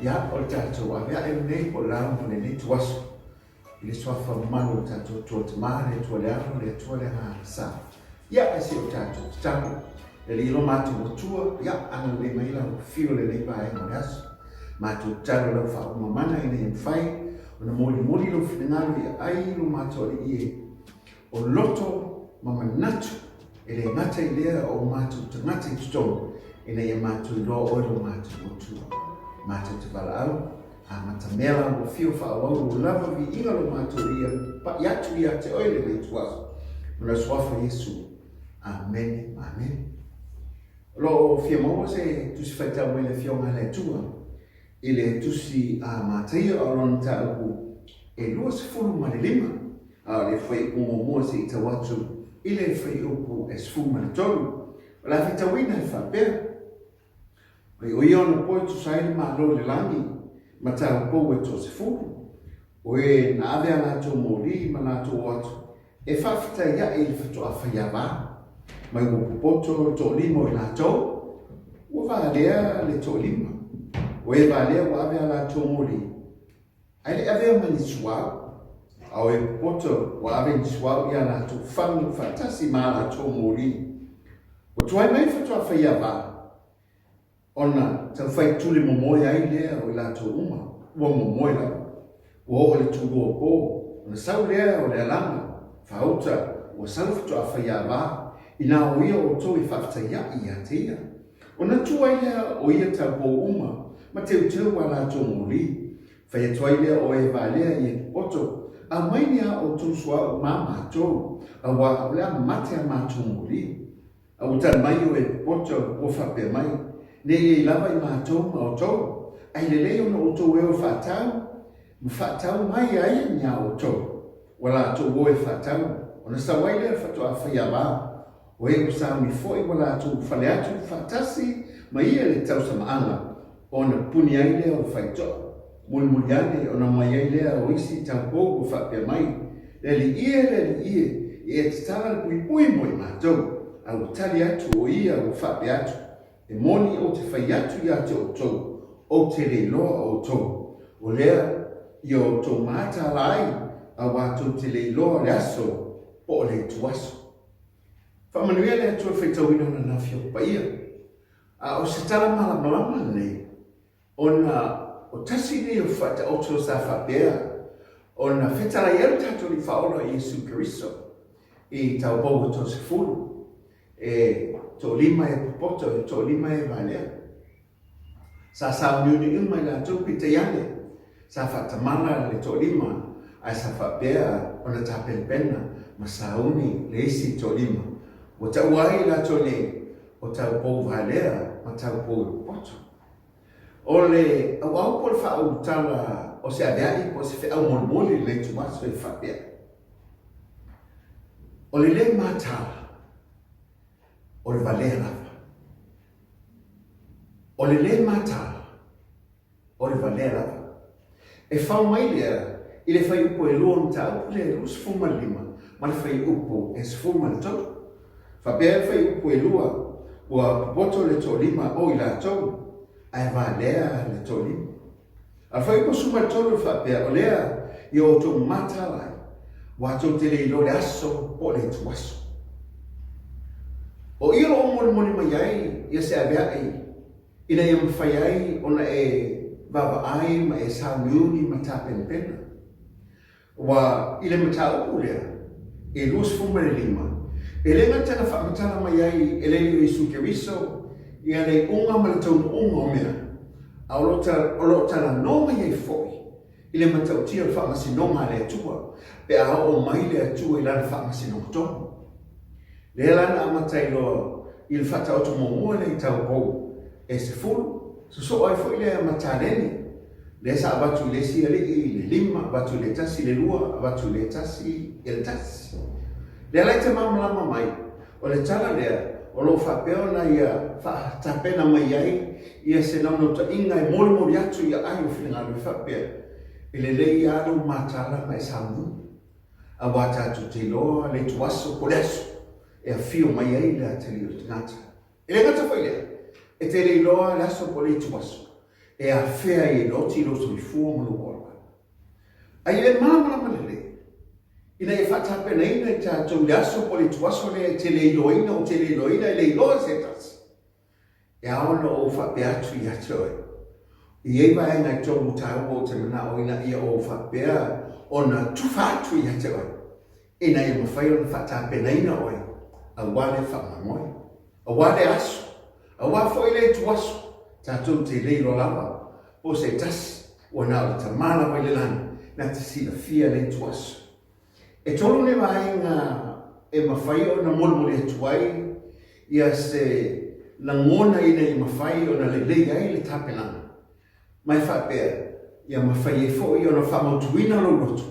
ya o tātou avea e nei o lau ne nei tuaso. I le swafa malu o tātou tua te maa le tua le aro le tua le ngā sa. Ia e si o tātou te tango. Le li ilo mātou o tua, ia ana le maila o fio le nei pae mo le aso. Mātou taro lau wha o mamana i nei mwhai, o na mori lo whiningalu i ai lo mātou le ie. O loto mamanatu e le ngata i lea o mātou te ngata i tutonu e nei e mātou i loa oiro mātou o tua. Mātou te wala au, a mata mela o fio wha au o lava vi inga lo mātou ia pa iatu ia te oile nei tuaso. Muna swafa Yesu. Amen, amen. Lo fia maua se tusi whaitau me le fionga le tua. I le tusi a mātaia o lona ta upu e lua se fulu ma le lima. A le whai ungo mua se i tawatu. I le whai upu e se fulu ma le tolu. O la whitawina e whapea. O iona poe tu saile ma lo le langi. Ma tau pou e to se fulu. O e na ave ala to mori ma na to watu. E whawhita ia e le whatu a whaiawa. Mai upu poto to limo i la tau. Ua waalea le to lima. O e waalea ua ave ala to mori. Ai le ave ma ni suau. Au e poto ua ave ni suau ia la to whangu whatasi ma la to mori. O tuai mai whatu a whaiawa. Ona tau whai tuli momoe ai lea o i la to uma. Ua momoe la. Ua o le tulu o po. Ona sau lea o le alama. Whauta ua sau whatu a whaiawa. Ina o ia o tō i whaftaia i a tea. O na tua ia o ia tau pō uma, ma teu teu a la tō mori. Whai atua ia o e wālea i e poto, a mainia o tō sua o mā mātou, a wā a lea mate a mātou mori. A utan mai o e poto o whapea mai, ne i lava i mātou ma o tō, ai le leo na o tō e o whatau, ma whatau mai ai nia o tō, wala tō o e whatau, o na sawaile whatu a whaiawa. O e usa mi foi wala tu fale atu fatasi ma ia le tau sama anga o na puni ai lea o whaito. Mulmuliane o na mai ai lea o isi tau pōku whapea mai. Le li ie e te tala pui pui moi mātou. Au tali atu o ia o whapea atu. E moni o te whai atu ia te o tau. O te le loa o tau. O lea i o tau māta lai a wātou te le loa le aso po le tuaso. Whamanuia le atua whaitawina na nawhio pa ia. O se tala malama nei. O tasi nei o whata oto sa whapea. O na whetara iau tato ni whaola Iesu Keriso. I tau pōu to se furu. E tō lima e pupoto, e tō lima e valea. Sa sauniuni umai la tō pita iane. Sa whatamana le tō lima. Ai sa whapea o na tāpelpena. Ma sauni le isi tō lima. O tau ai la tole, o tau pou valea, ma tau pou poto. O le, au po le whau tala, o se adeai, po se whau monmoli le tuaso e whapea. O le mātala, o le valea lava. O le mātala, o le valea lava. E whau mai lea, i le whai upo e luon tau, le rus fuma lima, ma le whai upo e sfuma le tau. Whapea whai upu e lua, ua poto le tō lima o i la tau, ai wālea le tō lima. A whai upu suma tōru whapea o lea i o tō matalai, wā tō te le ilo le aso po le tuaso. O ilo o moni mai ai, ia se avea ai, ina ia mwhai ai, ona e vava ai ma e sauniuni ma tāpenpena. Wa ile mata upu lea, e luas fuma le lima. E lenga tana whakamatana mai ai e leo Iesu Keriso i anei unga ma le taunu unga o mea. A o lota la no mai ai foi. I le matautia whakamasi nonga le atua. Pe a o mai le atua i lana whakamasi nonga tono. Le lana amatai loa i le whata oto momua le i tau pou. E se fulu. So ai foi le matareni. Le sa abatu le si ale i le lima, abatu le tasi le lua, abatu le tasi e le tasi. Le alai te mamlama mai, o le tala lea, o lo whapeo na ia whaatapena mai ai, ia se nauno ta inga e mori atu ia ai o whina ngālu whapea. I le lei anu mātala mai samu. A wata atu te loa, le tuaso, po le aso, e a fio mai ai le a te lio te ngata. E le ngata whai lea, e te le loa le aso po le tuaso. e a fea i no tiro sui fuo manu ora. Ai le mama malele. Ina e whatape nei nei tātou le aso po le tuaso le te le iloina o te le iloina le iloa se tasi. E aona o whape atu i atoe. I ewa e ngai tōmu tāu o te mana o ina ia o whapea o na tuwha atu i atoe. Ina e mawhai o na whatape nei na oi. A wale whamamoi. A wale aso. A wafo i le tuaso. Tātou te le ilo lava. O se tasi. O na o ta mana wai le lani. Na te sila fia le tuaso. E tolu ne mai ngā e mawhai o na molmole atuai ia se langona ina i mawhai o na lelei ai le tapelanga. Mai whapea ia mawhai e fo i o na whamautuina lo roto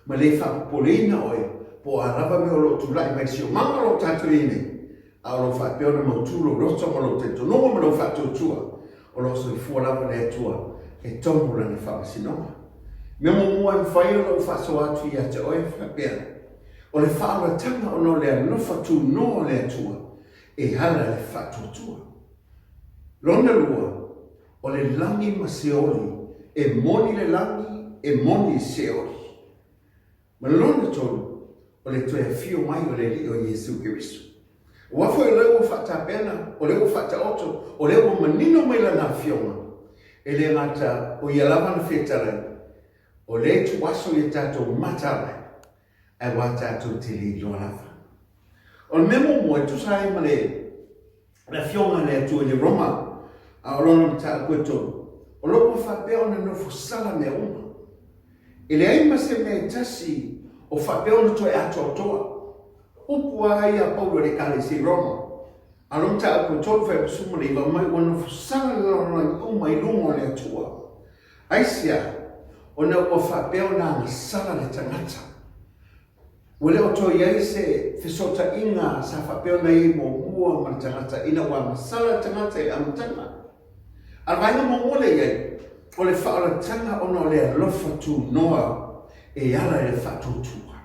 ma le whapoleina oe po a raba me o lo tulai mai si o manga lo tatu ine a o lo whapea o na mautu lo roto ma lo te tononga ma lo whatutua o lo so i fualapa le atua e tombula ni whapasinonga. Me mo mua mwhai o lo whaso atu i ate oe whapea. O le whaaratanga o no le alofa tu no le atua. E hala le whatutua. Lona lua, o le langi ma seoli. E moni le langi, e moni seoli. Ma lona tolu, o le toe fio mai o le li o Yesu Kirisu. O wafo e leo whatapena, o leo whataoto, o leo manino mai lana fionga. E le ngata o ialawa na whetare. O le tuaso i tātou matara, ai wā tātou te li loalawa. O le memo mua, tu sai ma le fionga le atua le Roma, a o lona mta koe tonu. O loko whapea ona no fosala me uma. E le aima se me tasi o whapea ona toe ato toa. Upu ai a Paulo le kale si Roma. A lona mta koe tonu whai pasuma le iwa mai ona fosala le lona uma i lungo le atua. Aisia, ona ua whapea ona ngasala le tangata. Wale o toi ai se whisota inga sa whapea ona i mo mua ma tangata ina ua ngasala tangata i amtanga. Alwainga mo mole iai, o le whaaratanga ona o le alofa tu noa e ala le whatutua.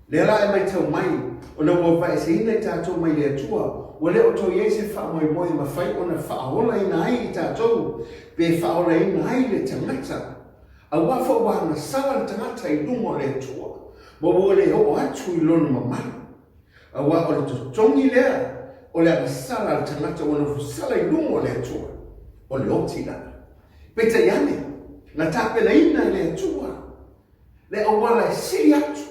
Le ala e mai tau mai, ona ua vai se ina i tātou mai le atua, wale o toi ai se whaamoi moi ma whai ona whaahola ina ai i tātou, pe whaahola ina ai le tangata. A wafa wana sala tangata i lungo le tua. Mo le o atu i lona mamana. A wa o le totongi lea. O le ana sala tangata wana fusala i lungo le tua. O le oti lana. Peta yane. Na tape na ina le tua. Le awala e siri atu.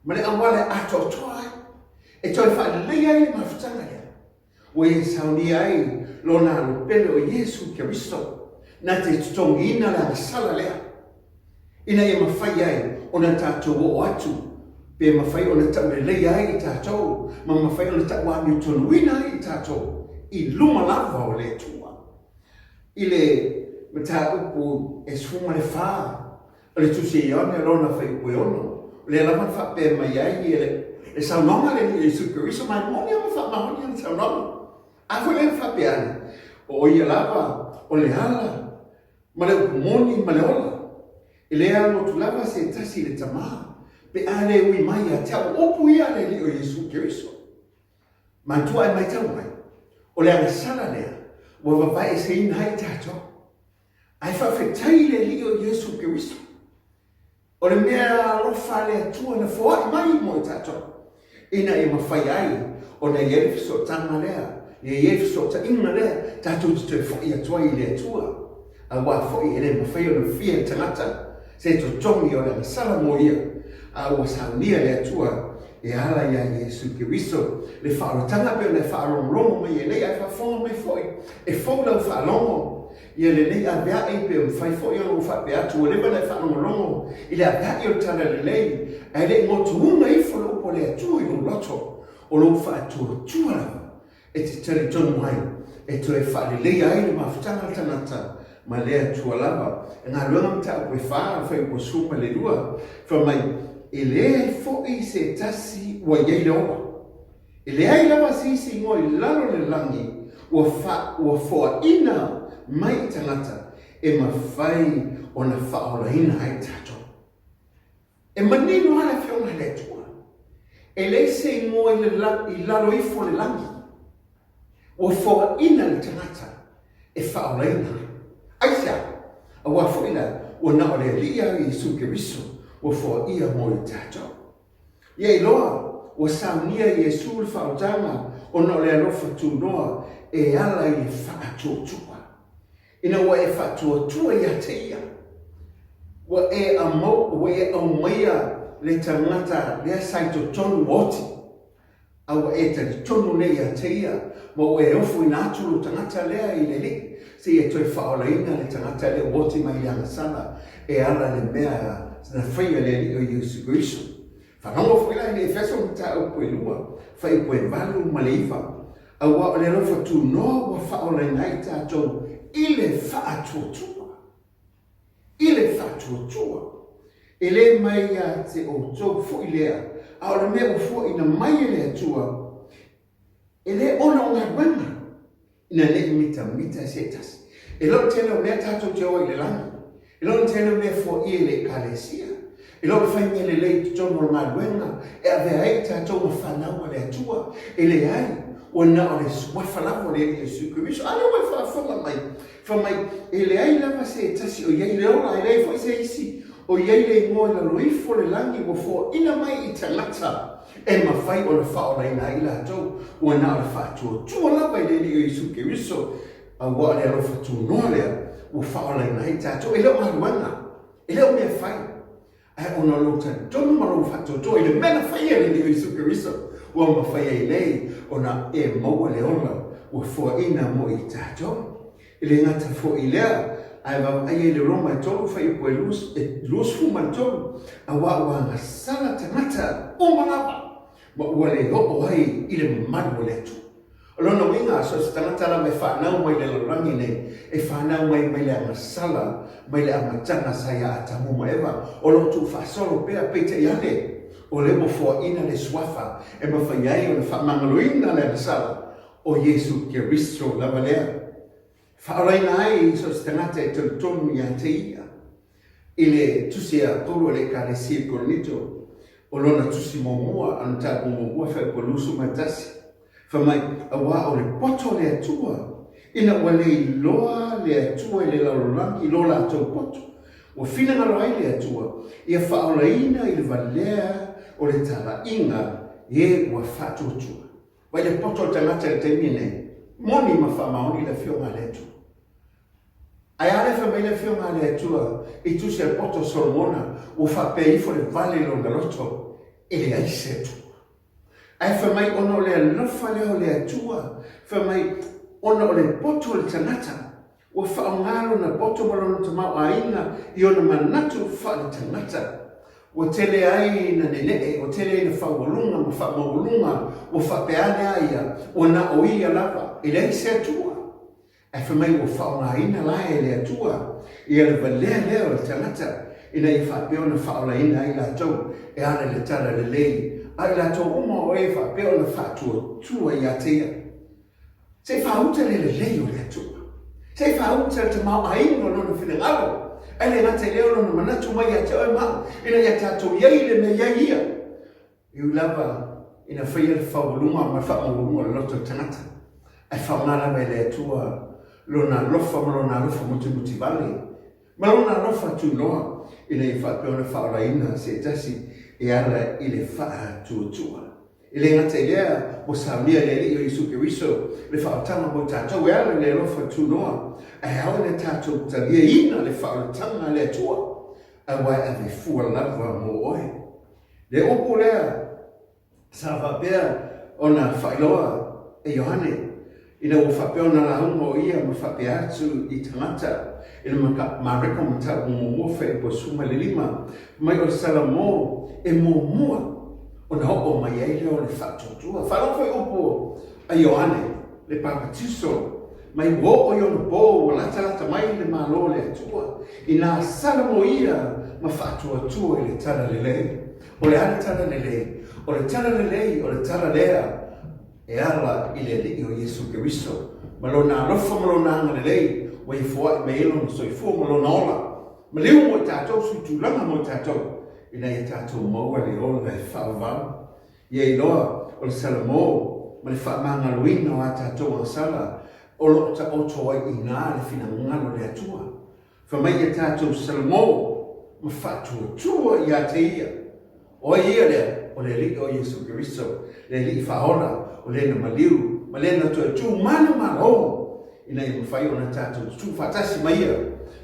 Ma le awala e ato toa. E toi wha leia i mafutanga lea. O e sauni ai lona alupele o Yesu Kiristo. Na te totongi ina le ana sala lea. Ina e mawhai ai, o na tātou o atu. Pe mawhai o na tau lelei ai i tātou. Ma mawhai o na tau anu tonuina ai i tātou. I luma lava o le tua. I le mata upu e sfunga le wha. O le tusi i one rona whai ue ono. Le laman wha pe mai ai i le saunonga le Yesu Kiriso. Ma moni ama wha mahoni le saunonga. Afo le wha pe ane. O i lava, o le hala. Ma le upu moni, ma le ola. E lea no tu lava se tasi le tamaa. Pe ale ui mai a tau opu ia le li o Yesu Kiriso. Mantua e mai tau mai. O le ana sala lea. Wa wawai e se ina hai tato. Ai whawhetai le li o Yesu Kiriso. O le mea lofa le atua na fōai mai mo i tato. Ina e mawhai ai. O na iefi so tanga lea. Iefi so ta inga lea. Tato te te fōi atua i le atua. A wa fōi e le mawhai o na fia tangata. Se to tongi o le sala mo ia a ua saunia le atua e ala ia Yesu Kiriso le whaaratanga pe le whaarongo mai e nei ai whaafonga mai foi e fōla u whaalongo ia le nei a bea e pe whai foi o whape atu o lewa le whaarongo i le a bea o tana le nei e le ngotuunga i wholo upo le atua i lo loto o lo whaatua tua lava e te tari tonu mai e to e whaalelei ai le mawhutanga tanata ma lea tua lava. E ngā luanga mta o koe whaa whai ko suma le lua. Wha mai, e lea i fōi se tasi ua iei le oa. E lea i lava si ngoi lalo le langi ua whoa ina mai tangata e ma whai o na whaola ina ai tato. E manino hana whiona le tua. E le se ngoi i lalo i fo le langi ua whoa ina le tangata e whaola ina ai. Awa fuila o na o le lia Yesu Keriso o fo ia mo i tātou. Ia I loa o saunia Yesu le whaotanga o na o le alofa tūnoa e ala I le whaatotua. Ina wa e whaatotua ia te ia. Wa e au maia le tangata lea saito tonu oti. Awa e tani tonu le ia te ia. Ma o e ofu ina atu lo tangata lea I le li. Se e toi whaolaina le tangata le oti mai anga sana. E ala le mea na whaia le li o Yesu Keriso. Whanongo whaila ni e wheso mta au koe lua. Whai koe valu maleiva. Awa o le rofa tu noa wa whaolaina I tātou. Ile whaatotua. Ile whaatotua. Ele mai a te o tō fo ilea. A o le mea o fo ina mai ele atua. Ele ona o ngā wanga. Ina le mita setas. E lo tele o mea tātou te o I le langa. E lo tele o mea fo I le kalesia. E lo whainga le lei tono o ngā wanga. E a vea ai tātou o whanau le atua. E le ai. O na o le wafalawo le Yesu Keriso. Ale wai whawhanga mai. Whamai, e le ai lava se tasi o iei le ora, e lei fo se isi. O iei le ngoi la loifo le langi o fo ina mai I tangata. E mawhai o le whaola ina I la tau. O na o le whaatua. Tua lava I le ni o Yesu Keriso. A wa le alofa tu noa lea. O whaola ina I tātou. E leo maruanga. E leo mea whai. E ona lota tonu maro whaatua. E le mena whai e le ni o Yesu Keriso. O mawhai e nei. O na e maua le ola. O fo ina mo I tātou. Ele ngata fo ilea ai va ai le roma tolu fa I po lus fuma tolu a wa nga sala tangata o malapa ma wale ho ai ile manu letu lona winga so tangata la me fa na mai le rangi ne e fa na mai le sala mai le amatanga saya atamu maeva o lo tu fa solo pe pete yale o le mo fo ina le swafa e ma fa yai o fa mangaloina le sala o Yesu Keriso la valea. Whaoraina ai so tangata e tonu ia te ia. Ile tusia tolu le kalesia koronito. O lona tusi momua anta momua whai polusu matasi. Whamai awa o le poto le atua. Ina wale loa le atua le larolangi lola atou poto. O whina ngaro ai le atua. Ia whaoraina I le valea o le tala inga e wa whatutua. Wai le poto tangata le temine. Moni ma whamaoni le whionga le atua. Ai ale famiglia fiona le tua e tu sei poto Solomona o fa pei fo le vale lo galotto e le ai setu. Ai famai ono le lofa le tua famai ono le poto le tanata o fa ngalo na poto malo na ma aina I ona manatu fa le tanata o tele ai na nene o tele na fa volunga ma fa volunga o fa peane ai o na oia lava e le ai setu. E whamai o whaonga ina la e lea tua. I ala valea lea o le tangata. Ina I whapeo na whaonga ina I la tau. E ana le tara le lei. A I la tau uma o e whapeo na whaatua tua I atea. Se whauta le lei o lea tua. Se whauta te mau a ina o lona whina ngaro. E le ngate leo lona manatu mai a tau e mau. Ina ia tātou iei le me iei ia. I ulava ina whaia le whaulunga ma whaulunga le loto tangata. E whaonga me lea tua. Lona lofa malona lofa muti vale. Malona lofa tu noa. Ina I whapeona whaoraina se tasi e ara I le wha tuatua. I le ngata lea o saunia le li o Yesu Keriso le whaotama mo tātou e ara le lofa tu noa. E hao le tātou talia ina le whaotama le tua. A wai a me fua lava mo oe. Le opo lea sa whapea o na whailoa e Iohane. Ina o whapeona la ungo ia ma whapea atu I tangata. Ina mareko mata o momofa e po suma le lima. Mai o sala mo e momua. O na hopo mai ai leo le whatotua. Whalofo e opo a Ioane le papatiso. Mai wo o yon po o lata mai le malo le atua. Ina sala mo ia ma whatotua I le tala le lei. O le ana tala le lei. O le tala le lei. O le tala lea. E ala I le li o Yesu Keriso. Malona alofa malona anga le lei. Wa I fua me ilo no soifua malona ola. Ma leo mo tātou sui tūlanga mo tātou. Ina I tātou maua le ola e whaavau. Ia I loa o le salamo. Ma le whaamanga luina o a tātou ang sala. O lo ta o toa I ngā le whina ngalo le atua. whamai tātou salamo, ma whatua tua i a te ia. O ia lea, o le li o Yesu Kiriso, le li whaona, o le na maliu, ma le na tua tū mana maro, ina i mwhai o na tātou tū whatasi mai ia,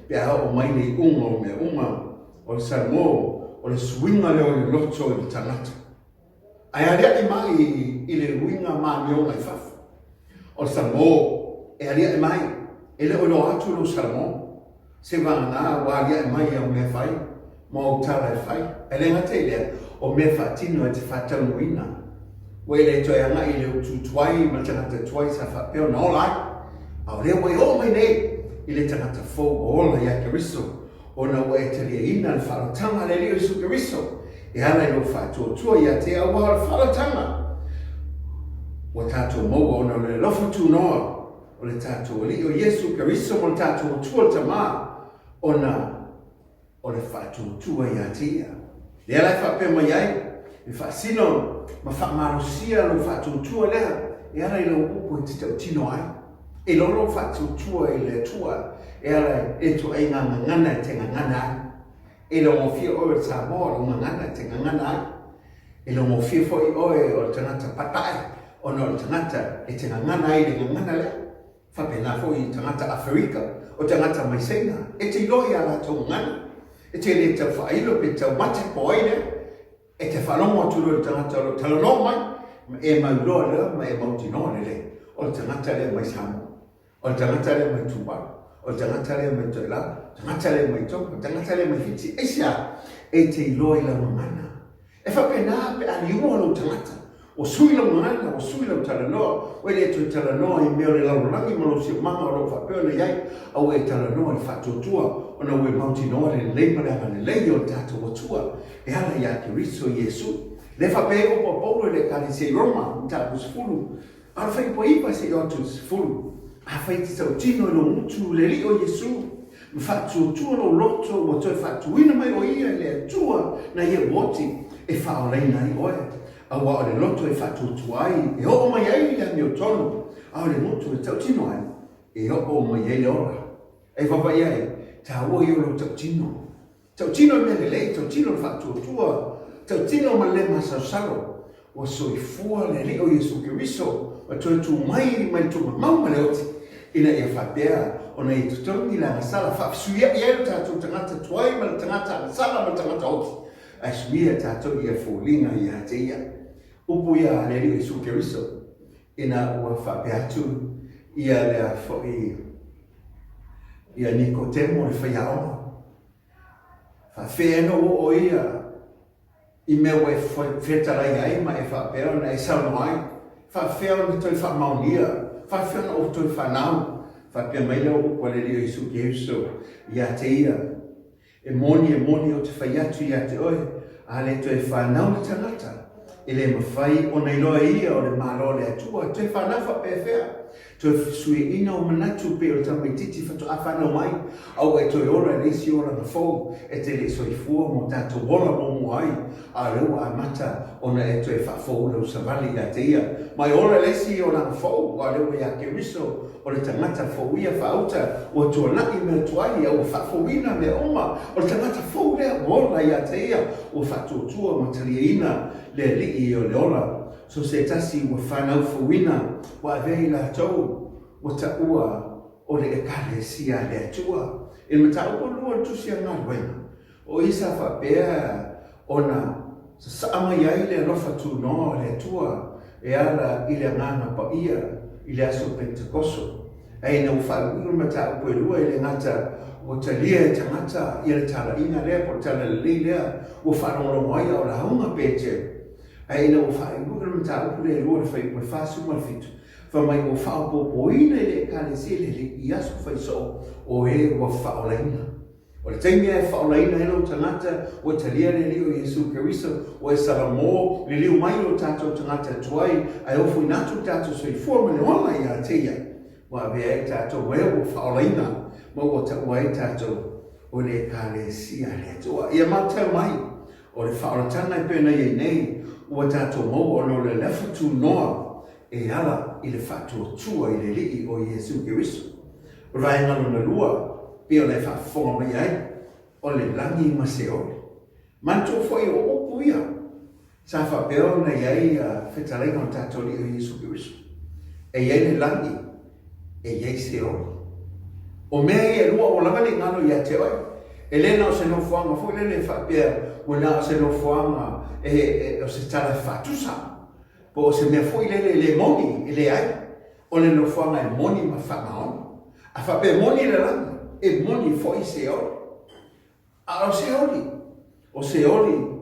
pia o mai nei unga o mea unga, o le salamo, o le suinga leo le loto i tangata. Ai aria i mai i le winga maa mionga i whafu. O le salamo, e aria i mai, e le olo atu lo salamo, se vana wa aria i mai au mea whai, ma o tala e whai, e le ngate lea, o mea whatino e te whatamuina. Wei le toi anga i le utu tuai, ma tangata tuai sa whapeo na olai. Au lea wei o mai nei, i le tangata fōu o ola i a Keriso, o na wei te lia ina le whalatanga le leo isu Keriso, e ana i lo whatua tua i a te awa le whalatanga. O tātou maua o na le lofa tu noa, o le tātou li o Yesu Keriso mo le tātou tua tama, o le whatua tua i a te ia. Lea lai whape mai ai, e whaasino, ma whaamarosia lo whatua tua lea, e ana i lo upo i te tau tino ai. E lolo whatua tua i le tua, e ana e tu ai ngana e te ngana ai. E lo ngofia oe sa moa lo ngana e te ngana ai. E lo ngofia foi oe o le tangata patai, o no le tangata e te ngana ai le ngana lea. Whapena foi tangata Afrika, o tangata Maisenga, e te iloi ala tau ngana. E te le tau whailo pe tau mate po aile, e te whalongo atu lo tangata lo talano mai, e mauloa lea, ma e mautinoa le. O le tangata lea mai samu, o le tangata lea mai tuparu, o le tangata lea mai toila, tangata lea mai toka, tangata lea mai hiti, e sia, e te iloi la mangana. E whapena pe aliua lo tangata, o sui la mangana, o sui la talanoa, o ele tu talanoa i mea le laurangi malo si manga o lo whapeo le iai, au e talanoa i whatotua, ona ue mautinoa le leima le ana le lei o tātou atua, e ana i a Keriso Iesu. Le whapea o Paulo le kare se Roma, i tātou sifuru, ara whai po ipa se o tu sifuru, a whai te tau tino lo mutu le li o Iesu, ma whatu tua lo loto, o toi whatuina mai o ia le atua na ia woti, e whaoleina i oe. Awa o le loto e whatu tuai, e o mai ai le mio tono, a o le mutu e tau tino ai, e o mai ai le ora. E whawai ai, ta ua i o lo tau tino. Tau tino me le lei, tau tino le whatu tua, tau tino ma le masasaro, o soifua le li o Yesu Keriso, o toi tu mai tu mau ma le oti, ina e whapea, o na i tutongi la ngasala, whapsuia i eo tātou tangata tuai, ma le tangata ngasala, ma tangata oti. A suia tātou i a fōlinga i a te ia. Upu ia le li o Yesu Keriso, ina ua whapea atu, ia le a fōi, ia Nikotemo le whaiaoma. Whawhea no o ia, i mea ue whetarai ai ma e whapea na e sauno ai. Whawhea no toi whamaunia, whawhea no toi whanau. Whapea mai leo upu le li o Yesu Keriso i a te ia. E moni o te whaiatu i a te oe, a le toi whanau le tangata. E le mawhai o nei loa ia o le malo le atua, toi whanau whapea whea. Toi sui ina o manatu pe o tamai titi whatu a whanau mai, au e toi ora e lesi ora na fōu, e te le soifua mo tātou wola mo muai, a reu a mata o na e toi whafou leu savali a te ia. Mai ora lesi o na fōu, a reu e a Keriso, o le tangata fōu ia whauta, o tua naki me tuai, au whafouina me oma, o le tangata fōu lea wola i a te ia, o whatutua matalia ina le lii o le ola. So se tasi ua whanau fōuina, wa vei la tau, wa ta ua o le ekale sia le atua. E mata ua lua tusia ngā ruenga. O isa whapea o na saama iai le alofa tu noa le atua, e ala i le ngana pa ia, i le aso Pentekoso. E na uwhau mata ua lua i le ngata o ta lia e tangata, i le tala ina lea, po tala le lea, ua whanoro mai o la haunga pete. Ai na o whae mura ma tā upu le roa le whai ua whāsu ma fitu. Whamai o whao pōpoina le kāle se le i asu whai so o e ua whaolaina. O le taimia e whaolaina e lo tangata o talia le liu Yesu Keriso o e salamo le liu mai lo tātou tangata tuai ai ofu i natu tātou so i fuama le ona i a teia. Wa bea e tātou e ua whaolaina ma o ta ua e tātou o le kāle sia le atua. Ia mātau mai o le whaolatanga i pēna i nei ua tātou mau ono le lefa tu noa e ala i le whatua tua i le lii o Yesu Keriso. Rai ngalo na lua pio le whaafonga mai ai, o le langi ma se ole. Manto foi o opu ia, sa whapeo na iai whetarainga o tātori o Yesu Kiriso. E iai le langi, e iai se ole. O mea ia lua o langa le ngano ia te oi, e lena o se no fuanga, foi le whapea, o na o se no fuanga, o se tala whatusa, po o se mea foi le moni, le ai, o le no fuanga e moni ma whangaon. A whapea moni le langi, e moni foi se ole. A o se oli, o se oli,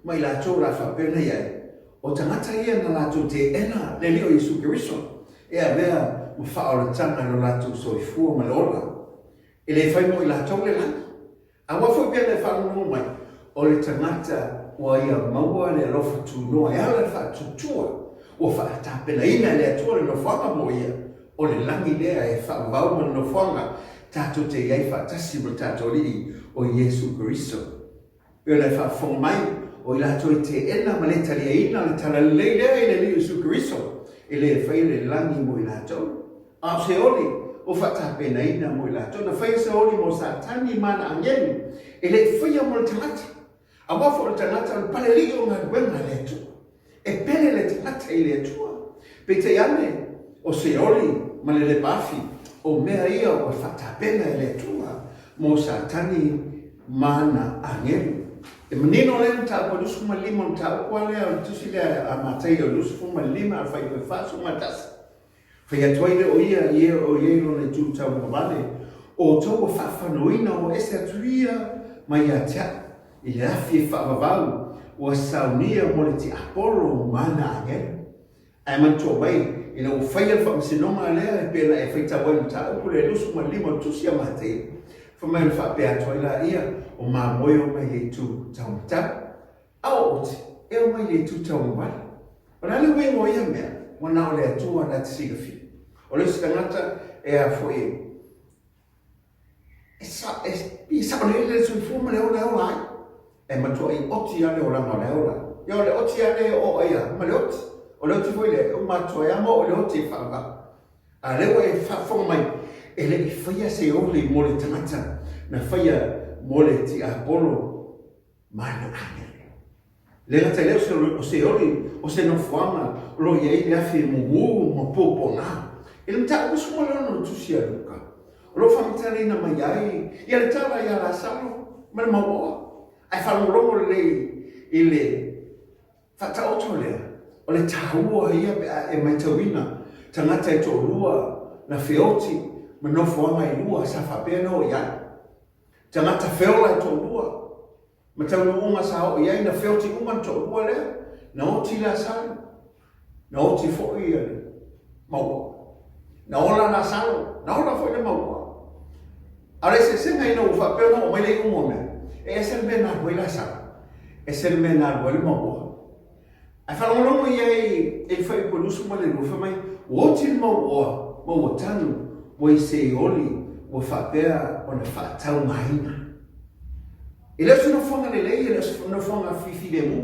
mai la tō ra whapena iai, o tangata ia na la tō te ena le leo Yesu Kiriso, e a mea ma whaora tanga no la tō soifua ma le ora, e le whai mo i la tō le langi. A wafo pia le whanau mai, o le tangata wa ia maua le alofa tū noa, e ala wha tutua, o wha tāpena ina le atua le no whanga mo ia, o le langi lea e wha wau ma no whanga, tātou te iai wha tasi mo tātou lii o Yesu Kiriso. Pio le whaafonga mai, o i lātou te ena ma le talia ina, le tala leilea i le li Yesu Kiriso, e le whai le langi mo i lātou. A se oli, o whatapena ina mo i lātou, na whai se oli mo sa tani mana angeni, e le whaia mo le tangata. A wafo le tangata, le pale li o ngā wenga le atua. E pele le tangata i le atua. Pe te ane, o se oli, ma le bafi, o mea ia o whatapena i le atua, mo sa tani mana angeni. E manino le ta po lusu ma lima ta ko le o tusi le a matai o lusu ma lima fa i fa su ma tas fa ya toile o ia o ia no le tu ta mo vale o to fa fa no ina o ese tuia ma ya ta i le afi fa va o saunia mo le ti apolo mana nge ai man to bai ina o fa ya fa se no ma le pe la e fa ta wa ta ko le lusu ma lima tusi a matai fa mai fa pe a toila ia o mā moio mai le tū taumata, au oti, e o mai le tū taumawala. O nale wengo ia mea, wana o le atua na te sigafi. O le tangata e a foe. E sa o le le sui fuma le ola ola ai. E matua i oti ale o langa le ola. Ia o le oti ale o ia, ma le oti. O le oti foi le, o matua e amo o le oti e whaanga. A lewa e whafonga mai, e le i whaia se ole mo le tangata, na whaia mole ti apolo mana angele. Le ngata leo se oli o se no fuanga lo ye le afi mo popo na. Ele mta usu mo no tusia luka. Lo famtani na mai ia le tala ia la salo ma mo. Ai fa mo longo le ile fata otole. O le taua ia e mai tawina tangata e to lua na feoti ma no fuanga i lua sa fa peno ia. Tangata whiola i tō lua. Ma tau unga sa o iai na whioti unga tō lua lea. Na oti la salo. Na oti fōi ia le maua. Na ola na salo. Na ola fōi le maua. Are se senga ina uwha pēna o maile i unga mea. E esel me nā hoi la salo. Esel me nā hoi le maua. Ai whalongonongo iai e whai po lusu ma le lufa mai. Oti le maua. Maua tanu. Wai se oli. O whapea o na whaatau maina. E leo se no whanga le lei, e leo se no whanga whiwhi le mo.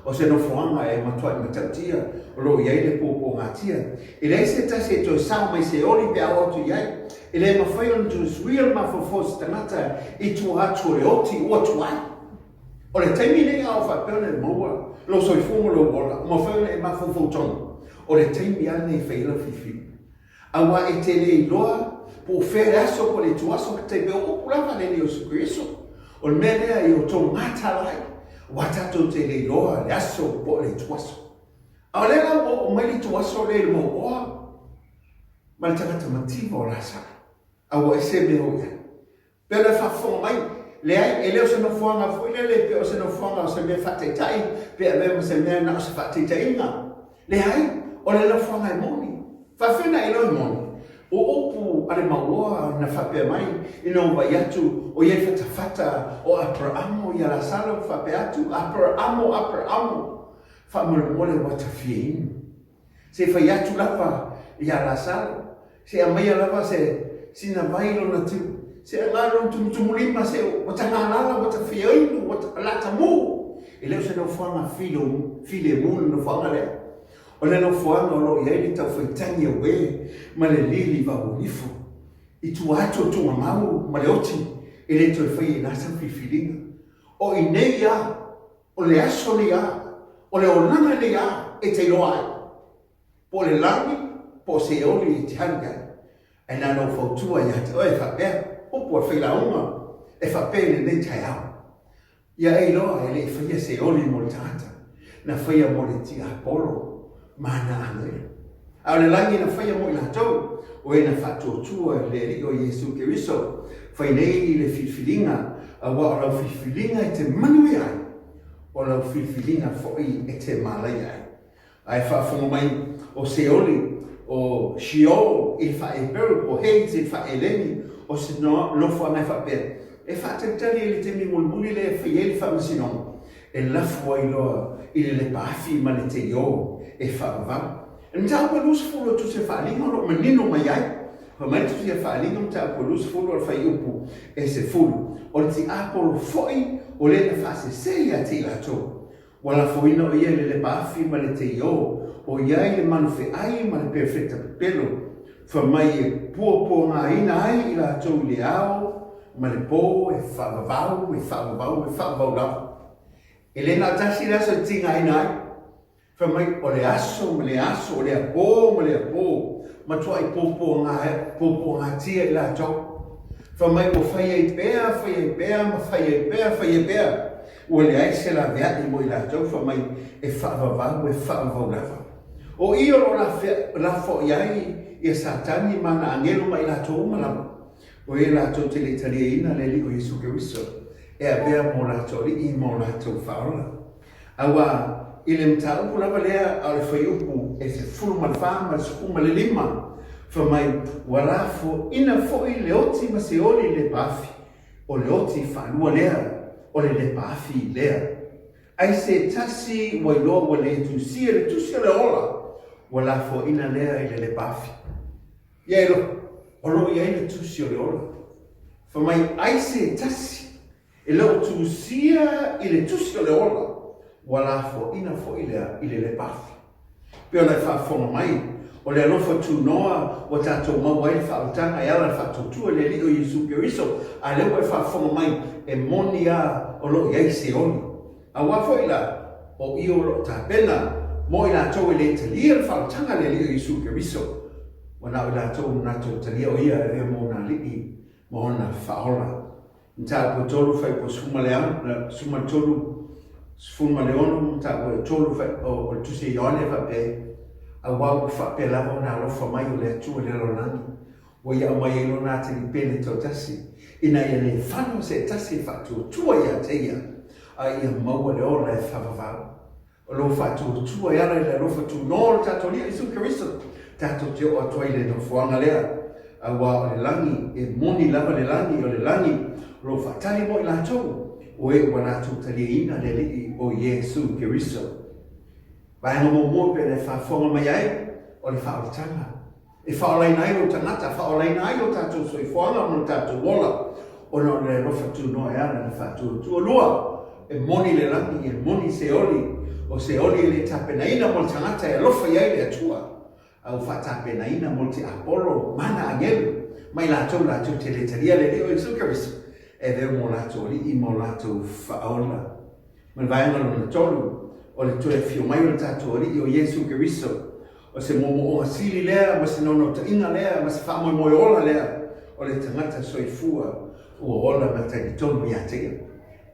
O se no whanga e matua i matautia, o lo iai le pōpō ngātia. E lei se tase e toi sao mai se oli pe au atu iai. E lei mawhai on tu suil ma fofos tangata i tu atu le oti o atu ai. O le taimi nenga o whapea le maua, lo soi fumo lo wola, o mawhai on e ma fofotonga. O le taimi ane e whaila whiwhi. Awa e te le loa, po fere aso po le tuaso te pe o kulava le Yesu Kiriso. O mea lea i o tō mātalai, watato te le loa le aso po le tuaso. A o lela o mai le tuaso le mo oa, ma le tangata matiwa o rasa. A o e se me o ia. Pea le whafonga mai, le ai e leo se no whanga fwoi le pe o se no whanga o se mea whateitai, pe a mea se mea na o se whateitai inga. Le ai, o le no whanga e moni. Whawhena e no moni. O opu ale maua na whapea mai ina o vai atu o iei whatawhata o Abrahamo i ala salo whapea atu Abrahamo whamole wata fie inu. Se whai atu lapa i ala salo, se amai lapa se sina vailo na tu, se ngaro tumulima se wata ngālala wata fie inu, wata lata mu. E leo se no whanga file munu no whanga lea. O le no fuanga o lo iai li tau whaitangi a we, ma le lili wa unifo. I tu ato tu mau ma le oti e le toi whai e nasa whiwhiringa. O I nei a, o le aso le a, o le onanga le a e te loa ai. Po le langi, po se oli e te hanga. E nā no whautua i ate oe whapea, upo e whailaunga, e whapea le nei tai au. Ia e loa e le whaia se oli mo le tata, na whaia mo le tia apolo, mana angere. Au le langi na whaia mo I lātou, o e na whatuatua le ri o Iesu Keriso, whai nei I le whiwhiringa, a wa o lau whiwhiringa e te manui ai, o lau whiwhiringa fwoi e te malai ai. Ai whaafonga mai o se oli, o shio I whae peru, o hei te whae leni, o se nofua mai whapea. E whaatari e le te mi mulmuli le e whaieli whamasinon, e lafua I loa I le paafi ma le te io e whaavau. E mta ua lusa fulo tu se whaalinga o manino mai ai, pa mai tu se whaalinga mta ua lusa fulo o whai upu e se fulo. O le ti apolo foi o le na whase sei a te lato. Wala foina o ia le paafi ma le te io, o iai le manufe ai ma le perfecta pepelo, fa mai e pua ngā ina ai I lato I le ao, ma le po e whaavavau lau. E le nā tasi rasa tinga ina ai, fa mai o le aso, o le a po, ma tua I popo ngā tia I lato. Fa mai o whaia I pēa, o le aise la vea I mo I lato, fa mai e whaavavau lau. O I o la fo iai I satani mana angelo mai lato umalamu. O e lato te le talia ina le li o Iesu Keriso. E a bea mo lato li I mo lato whaola. Awa I le mta upu lava lea a le whai upu e se fulu malwha ma se kuma le lima. Fa mai warafo ina fo I le oti ma se oli le pafi. O le oti whanua lea, o le pafi lea. Ai se tasi wailoa wa le tusia le ola. Wala fo ina lea I le pafi. Ia ilo, olo ia ina tusi o le ola. Fa mai ai se tasi, e leo tusia I le tusi o le ola. Wala fo ina fo I le pafi. Peo lai whaafonga mai, o le alofa tu noa o tātou mawai whautanga e ala whaatotua le li o Iesu Keriso, a leo e whaafonga mai e moni a o lo iai se oni. A wafo ila o I o lo tāpena, mo I lātou e le talia le whautanga le li o Iesu Keriso. Wana o lātou nātou talia o ia e mo nā liki, mo hona whaola. Nta po tolu whai po suma tolu, suma leono, nta po tolu whai o tuse ione whape, a wau whape lava o nā lofa mai o le atua le ronani. O ia mai e lo nā te li pene tau tasi. Ina ia le whano se tasi whātua ia te ia, a ia maua le ora e whawawau. O lo whātua ia le lofa tu nō tātou lia Iesu Keriso. Tātou te o atua I le no fuanga lea. A wā o le langi, e moni lava le langi o le langi, lo whatari mo I lātou, o e wa lātou talia ina le li o Iesu Keriso. Vaenga mo pe le whaafonga mai ai, o le whaotanga. E whaolai nai o tangata, whaolai nai o tātou soi fuanga mo tātou wola, o no le rofa tu no e ana le whātua tua lua, e moni le langi, e moni se oli, o se oli e le tapenaina mo tangata e lofa iai le atua. Au whatapenaina mo te apolo mana angelu, mai lātou te le talia le o Iesu Keriso, e veo mo lātou li I mo lātou whaola. Man vaenga lona tolu, o le tue fio mai o le tātou li o Iesu Keriso, o se momo o asili lea, ma se nono ta inga lea, ma se whaamoi moi ola lea, o le tangata soifua, ua ola ma te tonu I atea.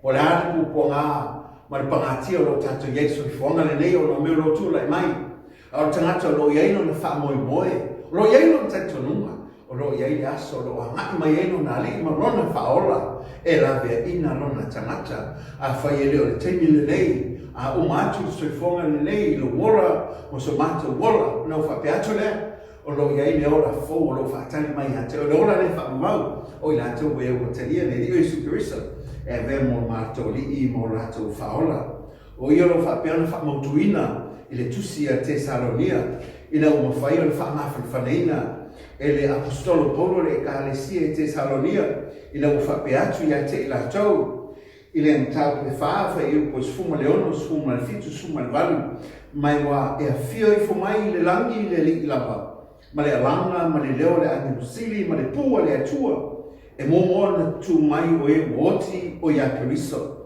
O le āripu po ngā, ma le pangatia o lo tātou Iesu I fuanga le nei o no meo lo tūlai mai, o tangata lo iaino na whaamoe moe, lo iaino na taitonunga, o lo iaile aso lo angai mai eno na li ma rona whaola, e la vea ina rona tangata, a whai ele o le teimi le nei, a umatu soifonga le nei, lo wora, o so mata wora, na whapeato lea, o lo iaile ora fo, o lo whaatani mai hate, o le ora le whaamau, o I lato wea o talia le rio Iesu Keriso, e vea mo mato li I mo lato whaola, o ia lo whapeana whaamautuina, I le tusi a Tesalonia, ina uma whai o le whaamawhanaina, e le apostolo Paulo le ekalesia e Tesalonia, ina uma whapeatu I a te ila tau, I le mtau pe whaafa I upo sfuma le ono, sfuma le fitu, sfuma le valu, mai wa e a fio I fo mai le langi I le li lava, ma le alanga, ma le leo le anusili, ma le pua le atua, e momo na tu mai o e woti o ia Keriso.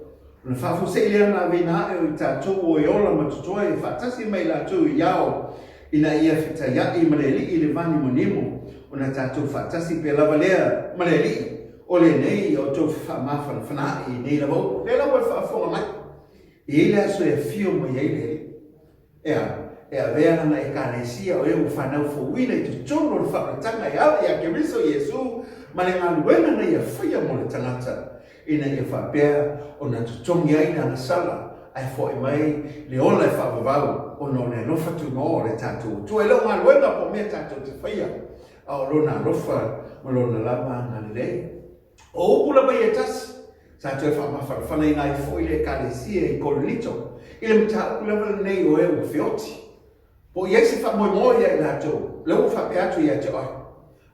Na whafu se lea na vina e o i tātou o e ola matutoa e whatasi mai la tau i iao, ina ia whita iai ma le li le vani monimo, o na tātou whatasi pe lava lea ma le li, o le nei o tau whamawhana whana i nei la vau, le lawa e whaafonga mai. I le aso e fio mai ei le Ea vea na e kānesia o e o whanau fōwina i tu tono le whakatanga e ala ia Keriso Iesu, ma le ngā luenga na ia whia mo le tangata. Ina ia whapea o na tutongi aina na sala, ai fo e mai le ola e whapavau, o no le nofa tu ngō le tātou. Tu e leo ngā luenga po mea tātou te whia, a o lona rofa, ma lona lama ngā lei. O upula bai e tasi, tātou e whamawhana i ngai fo i le kānesia i Korinito, i le mta upula nei o e o whioti. Po iesi whamoimoia i nātou, leo whapea atu i a te oi.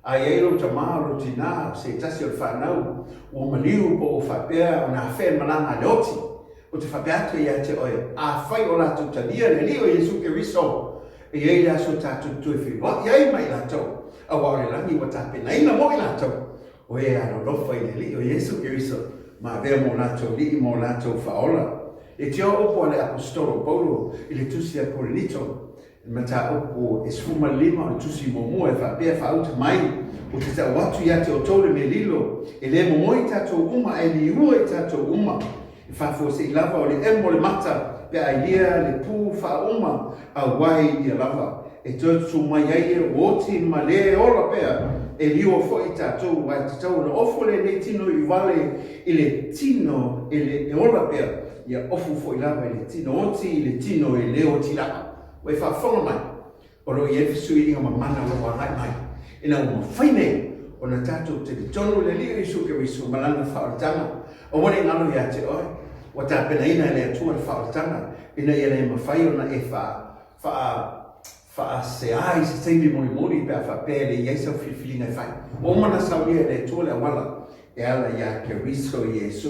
A iero ta maaro tina se tasi o whanau, o maliu po o whapea o nā whea malanga leoti, o te whapea atu i a te oi. A whai o lātou tania le li o Iesu Keriso, e iei aso tātou tui whiwa, iei mai lātou, a wāre langi wa tāpena ina mo i lātou, o e ano lofa i le li o Iesu Keriso, ma vea mo lātou li mo lātou whaola. E te o opo ale apostolo Paulo, i le tusi a Korinito, mata opo e sfuma lima o tusi momo e whapea whauta mai o te tau watu ia te o tole me lilo e le momo i tatou uma e li ua i tatou uma e whafo se i lava o le emo le mata pe a ilia le pū wha uma a wai i a lava e tōtu mai ai e oti ma le ola pea e li o fo i tatou wai te tau na ofo le ne tino i vale i le tino e ola pea ia ofu fo i lava i le tino oti i le tino e le oti lava Wai whaafonga mai, o ro i efisui inga mamana o wa ngai mai. Ina o mawhaine, o na tātou te tonu le li Iesu Keriso malanga whaoratanga. O wane ngalo ia te oi, wa tā pena ina le atua le whaoratanga, ina ia le mawhai o na e wha se ai se teimi mori pe a whapea le Iesu whiwhilinga whai. O mana saulia le atua le awala, e ala ia Keriso Iesu.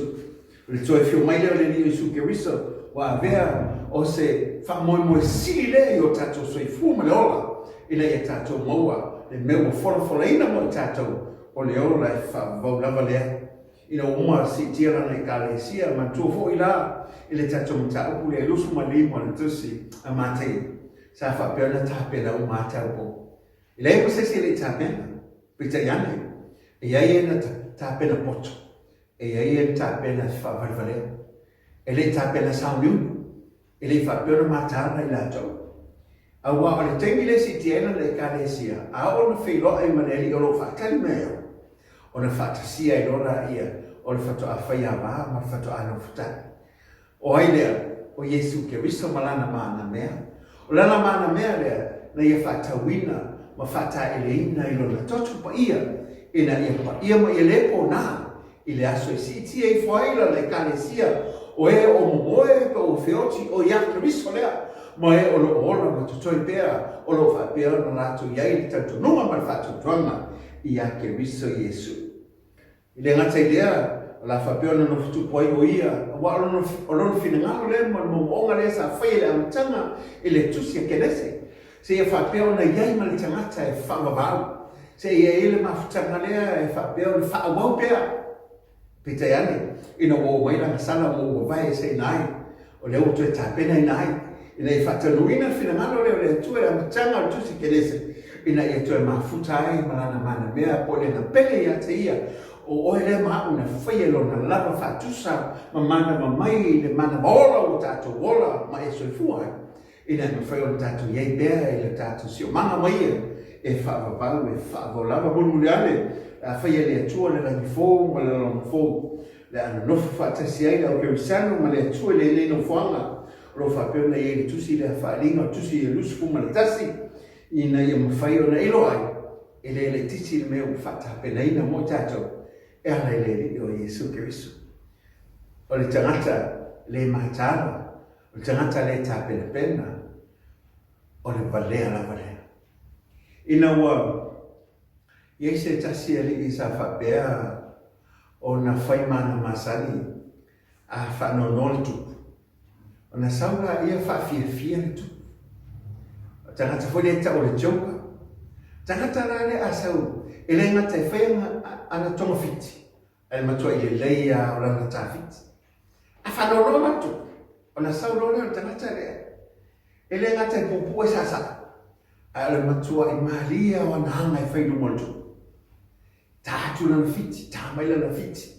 Le toi whio mai leo le li Iesu Keriso, wa vea o se whamoe sili le o tātou soifua ma le ola, ina ia tātou maua, le mea whora ina mo i tātou, o le ola e whavau lava lea. Ina uma si tira na i kālesia, ma tua fo i la, i le tātou mta upu le lusu ma limo na tusi a mātei, sa whapea na tāpena o mātau po. I le eko sesi le tāpena, pita iane, e iai e na tāpena poto, e iai e na tāpena whavarvalea. E le tāpena sauniu, e le whapena mātana i lātou. A wā o le tengi le si tiena le kālesia, a o na whiloa e maneli o lo whakari mea, o na whatasia i lora ia, o le whato a whaia wā, ma whato a no whatani. O ai lea, o Iesu Keriso malana mana mea, o lana mana mea lea, na ia whatawina, ma whata e le ina i lona totu pa ia, ina ia pa ia ma ia lepo nā, i le aso e si tia i whaila le kālesia, o e o momoe pa o whioti o ia Keriso lea, ma e o lo ola ma tutoi pēra, o lo whapea na rātu iai li tautu nunga ma whatu tuanga i a Keriso Iesu. I le ngata i lea, la whapea na nofutu poai o ia, wa o lono whinangaro le ma momonga le sa whai le amtanga i le tusi a kenese. Se ia whapea na iai ma le tangata e whamavau. Se ia ele mafutanga lea e whapea na whaawau pēra. Pita iane, ina o wailanga sala mo vai se nai, o leo tu e tāpena i nai, ina i whatanuina whinangaro leo le tu e amtanga o tusi kenese, ina i tu e mafuta ai malana mana mea po le na pele ia te ia, o oe le maa una whaielo na lava whatusa ma mana ma mai le mana maola o tātou wola ma e soifua ina ma whaio tātou iei bea i le tātou sio manga mai e whaavavau e whaavolava mululeale a whaia le atua le rangi fōu ma le rangi fōu le ana nofu whaatasi ai au kerisano ma le atua le leino whanga ro whapeo na iei tusi le whaalinga tusi e lusufu ma le tasi ina ia ma whaio na ilo ai e le tisi le mea whaatapena ina mo tātou e ana le o Iesu Keriso. O le tangata le maitara, o le tangata le tāpena pena, o le valea la valea. Ina ua, Iesu tasi ali i sa whapea o na whaimana masani a whanonoli tupu. O na saura ia whawhiawhia ni tupu. O tangata fwere ta o le tioka, Tangata rare asau, ele ngata e whainga ana tonga fiti. Ele matua i le leia o lana tā fiti. A whanoro matu, o na saurore o tangata rea. Ele ngata e pupu e sasa. A ele matua i malia o na hanga e whairu motu. Tā atu lana fiti, tā mai lana fiti.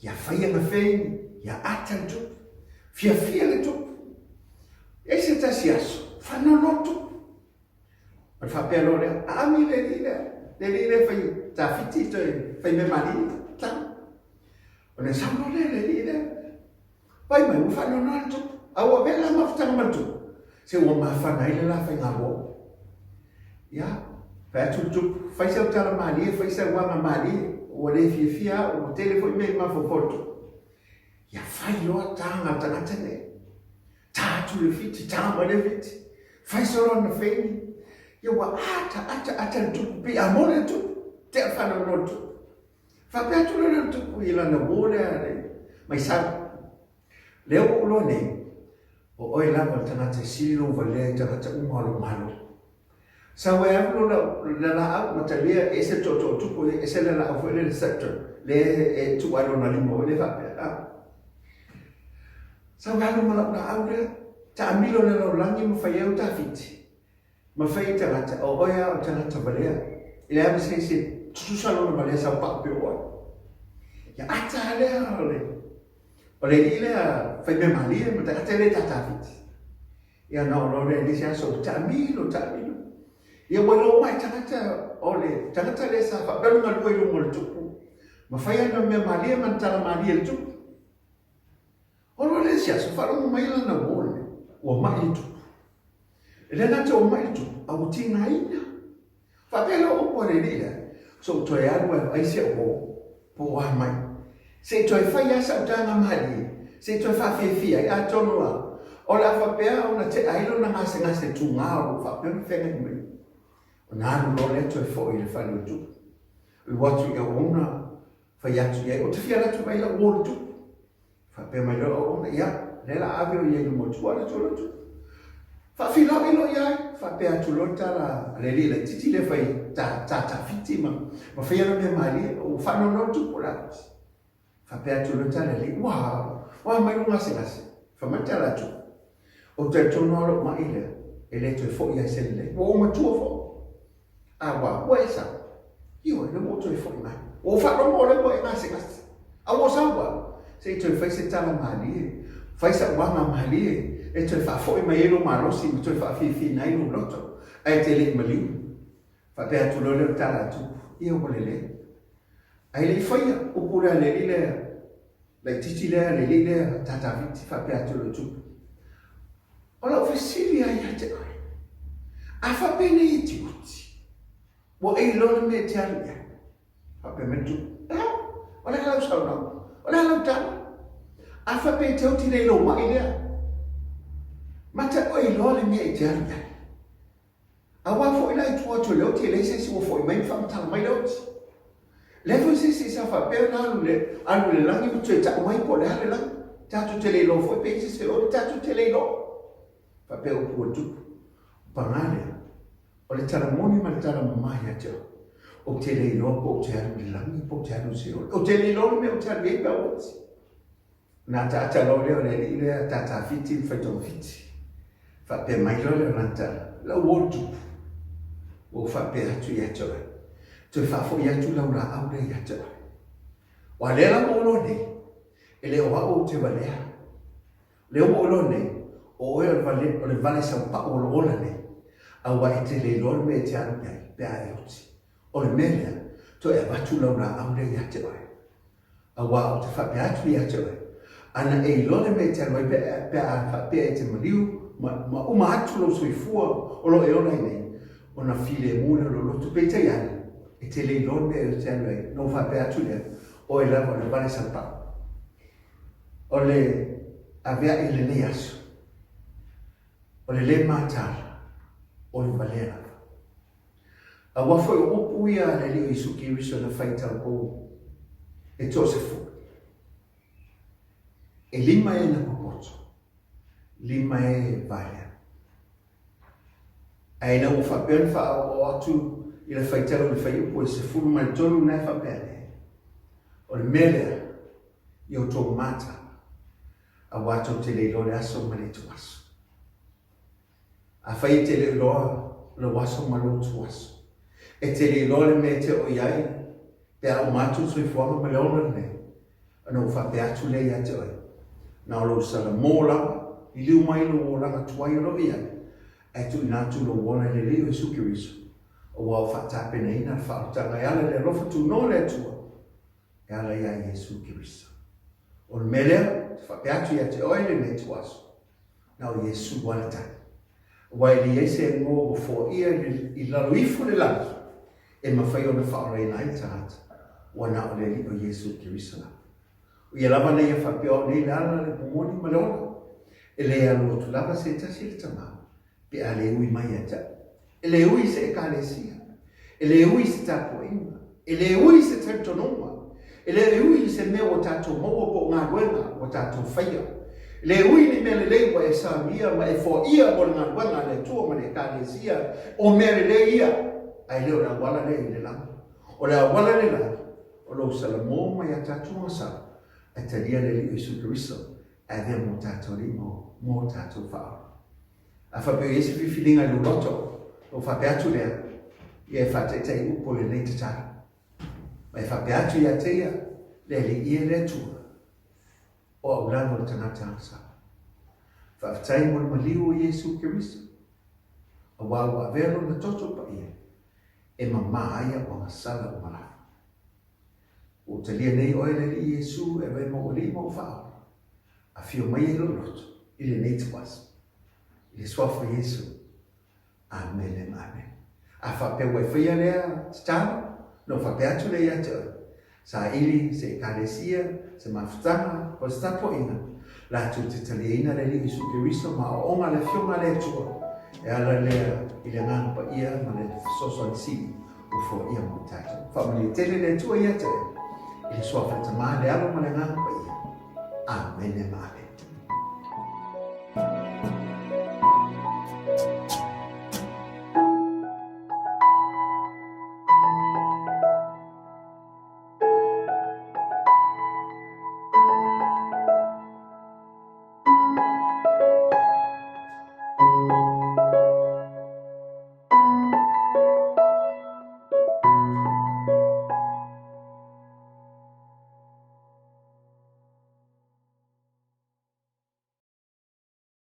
Ia whaia na whaini, ia ata tu. Fia le tu. E se tasi aso, whanoro tu. O whapelo rea, ami le lire whai tā fiti toi, whai me mari, tau. O ne samro le lire, whai mai uwhano nā tu, aua vela mawhtanga matu, se ua mawhana ile la whai ngā wō. Ia, whai atu tupu, whai sau tala mari, whai sau wanga mari, ua le fia, ua telefoi me mawhapoto. Ia whai loa tānga tangata ne, tā atu le fiti, tā ma le fiti, whai soro na whaini, ia wa ata tupu pi amore tupu te whana no tupu. Whapea tula na tupu i lana wōle are mai sau. Leo ulo ne, o oi lava tangata silo vale tangata umalo malo. Sa wea apulo la au matalea e se toto tupu e se la au le sector le e tu alo na limo le whapea. Sa wea alu malap na au le ta amilo le lau langi mo whaiau ta fiti. Ma whai tangata, o oia o tangata balea. I lea mese se tutusalo na balea sa pape oa. Ia ata alea ole. O le ilea whai me malia, ma tangata le tata fiti. Ia na o le lise aso, ta amilo. Ia walo mai tangata ole, tangata le sa whapelu ngā lua i rungo le tupu. Ma whai ana me malia, ma tala malia le tupu. Olo le lise aso, wharongo maila na wole, ua mai le tupu. Ele na te o mai tu, au tina ina. Whapela o pore ria, so toi aru e aise o po a mai. Se toi whai asa o tanga mali, se toi whawhiawhia i a tonua. O la whapea o na te ailo na ngase tu ngā o whapea ni whenga ni mai. O nā aru lo le toi fo i le whanu tu. I watu i a ona, whai atu i a, o te whiara tu mai la o tu. Whapea mai lo o ona, ia, lela awe o i a mo tu ala tu. Whawhila ilo iai, whapea tulota la reli le titi le whai ta fiti ma whiara me mari o whanono tupu la. Whapea tulota le li, wā mai runga se ngase, whamata la tu. O te tono alo ma ile, e le toi fo iai se le, o matua fo. A wā esa, iwa le mo toi fo i mai. O whanono le mo e ngase ngase. A wo sawa, se toi whai se tala mari, whai sa wanga mari, e toi whafoi mai ero marosi, ma toi whawhiwhi nai no loto. Ai te le maliu. Whapea tu lole o tala tu. Ia o le. Ai le whaia, upura le lile, le titi lea, le lile, tata viti, whapea tu lo tu. O la whisiri ai ate ai. A whapene i ti uti. Wo ei lole me te alia. Whapea me tu. O le lau saunau. O le lau tala. A whapea te uti le lo mai lea. Mata oi lole mea i te aria. A wā fo ina i tua to leo te leise si wo fo i mai whamatala mai leo ti. Levo se sa whapea na anu le langi mo tue ta mai po le hale langi. Tatu te leilo fo i peise se o le tatu te leilo. Whapea o pua tupu. Pangale. O le tala moni ma le tala mamai a teo. O te leilo po o te anu le langi po te anu se o. O te leilo me o te anu e pa o ti. Nā tata lo leo le ile tata fiti whaitong fiti. Whapea mai lole o nanta, la wotu. O whapea atu i atoa. Toi whafo i atu lau la aure i atoa. Wa lela molo ne, e leo wao te walea. Leo molo ne, o oe o le vale sa pa o lola ne. A wa e te le lor me te anu nei, pea e oti. O le melea, toi e watu lau la aure i atoa. A wa o te whapea atu i atoa. Ana e lole me te anu pea whapea e te maliu, ma uma atu lo soifua o lo e ona nei o na file mune lo lotu peita iane e te lei londe e te anu e no whapea atu lea o e lava o le vale sampa o le avea e le nei aso o le mātara o le valera a wafo e opu ia le lio i suki riso na whaita o kou e Josefu e lima e na kokoto lima e valia. Ai na ufa penfa o atu I le whaitau le whaiupo e se furu mai tolu nei whapene. O le melea i o tō mata a wato te le lore aso ma le tuaso. A whai te le loa le waso ma lo tuaso. E te le lore me te o iai pe a o matu sui fuama ma le ona ne. Ano whape atu le ia te oi. Na o lo sala mōlanga i liu mai lo mōlanga tuai lo ia. E tu inatu lo wona le leo e sukiriso. O wau whatapena ina whautanga e ala le rofa tu no le atua. E ala ia Jesu Kiristo. O le melea, te whapeatu ia te oile me tuaso. Na o Jesu wanatai. Wai li ese e ngō o fō ia i lalo ifu le lalo. E mawhai o na whaorei nai tahata. Wana o le li o Jesu Kiristo na. O ia lava nei a whapeo nei le ala le pomoni ma le ona. E le alo tu lava se tasi le tamā. Pe a le ui mai ata. E le ui se e kālesia. E le ui se tāpoinga. E le ui se tautonoma. E le ui se mea o tātou maua po ngā ruenga o tātou whaia. E le ui ni mea le leiwa e sāmia ma e fō ia o ngā ruenga le tua ma le kālesia. O mea le ia. Ai leo la wala le i le lama. O la wala le la. O lo salamo mai a tātou masa. E talia le li Jesu Kiristo. A vea mo tātou limo. Mo tātou whao. A whapeo Jesu whiwhiringa lu roto. O whapeatu lea, i e whatetei upo le nei te tara. Ma e whapeatu ia teia, le li ia le tua, o au lano le tangata asa. Whaatai mo le maliu o Jesu Kiristo, a wau a vero na toto pa ia, e mamaia o ngasala o malafa. O talia nei oele li Jesu e wemo o lima o whao, a fio mai e lo roto, i le nei te wasa, i le swafa Jesu. Amen, amen. A whapea wai whaia lea titano, no whapea atu lea te oi. Sa ili se kālesia, se mawhutanga, o se tapo inga. La tu te taliina le li Jesu Kiristo ma o onga le fionga le tua. E ala lea i le ngana pa ia ma le soso an si o fo ia mo tato. Whamani tele le tua ia te oi. I le sua whatamā le alo ma le ngana pa ia. Amen, amen.